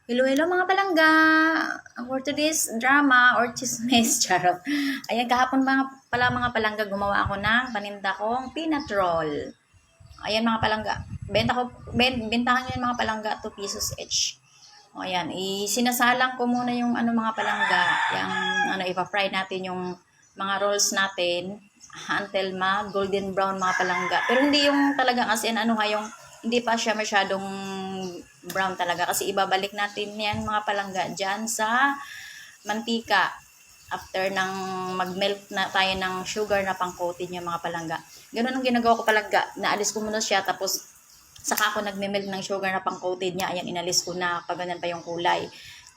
Hello, hello mga palangga! For today's drama or chismis, charot. Ayan, kahapon mga palangga, gumawa ako ng paninda kong peanut roll. Ayan mga palangga, bentahan nyo yung mga palangga, 2 pesos each. O ayan, sinasalang ko muna yung mga palangga, yung ipa-fry natin yung mga rolls natin until golden brown mga palangga. Pero hindi yung talagang as in yung hindi pa siya masyadong brown talaga kasi ibabalik natin yan mga palangga dyan sa mantika after ng mag-melt na tayo ng sugar na pang-coating yung mga palangga. Ganun ang ginagawa ko palangga. Naalis ko muna siya tapos saka ako nagme-melt ng sugar na pang-coating niya. Ayan, inalis ko na pag ganyan pa yung kulay.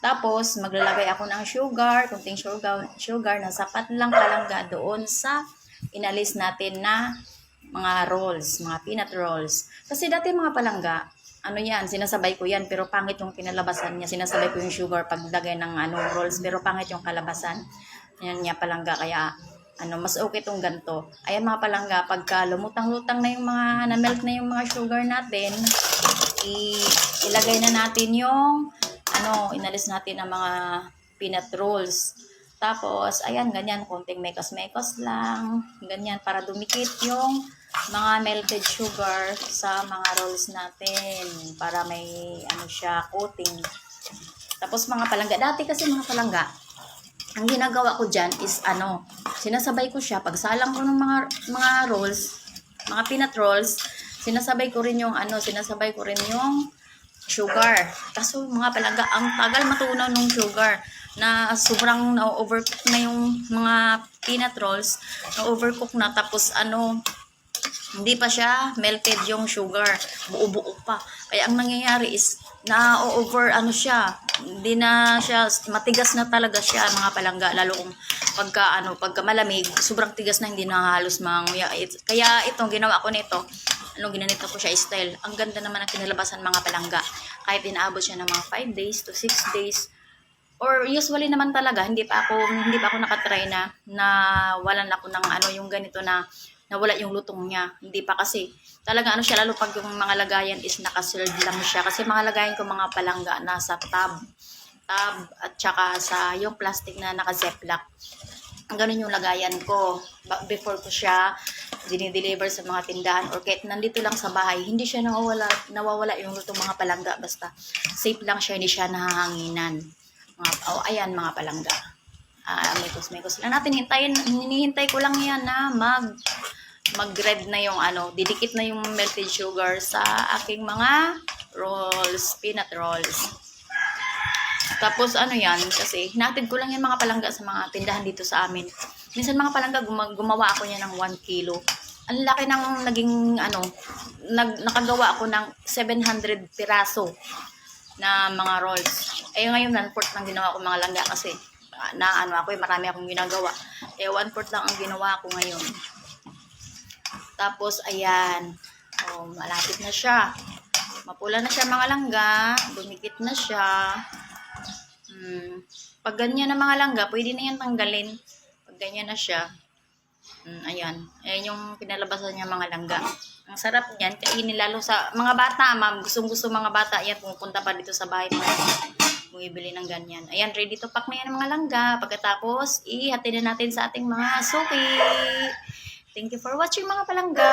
Tapos maglalagay ako ng sugar, kunting sugar na sapat lang palangga doon sa inalis natin na mga rolls, mga peanut rolls. Kasi dati mga palangga, sinasabay ko yan, pero pangit yung kinalabasan niya. Sinasabay ko yung sugar paglagay ng rolls, pero pangit yung kalabasan. Yan niya palangga, kaya mas okay tong ganto. Ayan mga palangga, pagka lumutang-lutang na yung mga, na-melt na yung mga sugar natin, ilagay na natin yung, inalis natin ang mga peanut rolls. Tapos, ayan, ganyan, konting mekos-mekos lang, ganyan, para dumikit yung mga melted sugar sa mga rolls natin para may siya coating. Tapos mga palangga, dati kasi mga palangga, ang ginagawa ko dyan is sinasabay ko siya pagsalang ko ng mga rolls, mga peanut rolls, sinasabay ko rin yung sugar. Kaso mga palangga, ang tagal matunaw ng sugar na sobrang na-overcook na yung mga peanut rolls, na-overcook na, tapos hindi pa siya melted yung sugar, buo-buo pa. Kaya ang nangyayari is na-over siya, hindi na siya, matigas na talaga siya mga palangga, lalo kung pagka malamig, sobrang tigas na, hindi na halos kaya itong ginawa ko nito, ginanito ko siya style. Ang ganda naman ang kinalabasan mga palangga, kahit inaabot siya ng mga 5 days to 6 days. Or usually naman talaga, hindi pa ako nakatry na walan ako ng yung ganito na nawala yung lutong niya. Hindi pa kasi. Talaga siya, lalo pag yung mga lagayan is nakasealed lang siya. Kasi mga lagayan ko mga palangga nasa tab at saka sa yung plastic na naka-ziplock. Ganun yung lagayan ko. Before ko siya dinideliver sa mga tindahan or kahit nandito lang sa bahay, hindi siya nawawala yung lutong mga palangga. Basta safe lang siya, hindi siya nahahanginan. Ayan mga palangga. Mekos lang natin. Hinihintay ko lang yan na mag-red na yung didikit na yung melted sugar sa aking mga rolls, peanut rolls. Tapos yan, kasi hinatid ko lang yan mga palangga sa mga tindahan dito sa amin. Minsan mga palangga, gumawa ako niya ng 1 kilo. Ang laki ng naging nakagawa ako ng 700 piraso na mga rolls. Ngayon 1/4 ng ginawa ko mga langga kasi marami akong ginagawa. 1/4 lang ang ginawa ko ngayon. Tapos ayan, malapit na siya. Mapula na siya mga langga, dumikit na siya. Pag ganyan na mga langga, pwede na yan tanggalin. Pag ganyan na siya. Ayan yung pinalabasan niya mga langga. Ang sarap niyan, kainin lalo sa mga bata, gustong-gusto mga bata yan, pumupunta pa dito sa bahay mo, bumibili ng ganyan. Ayan, ready to pack na yan mga langga. Pagkatapos, ihatid na natin sa ating mga suki. Thank you for watching mga palangga.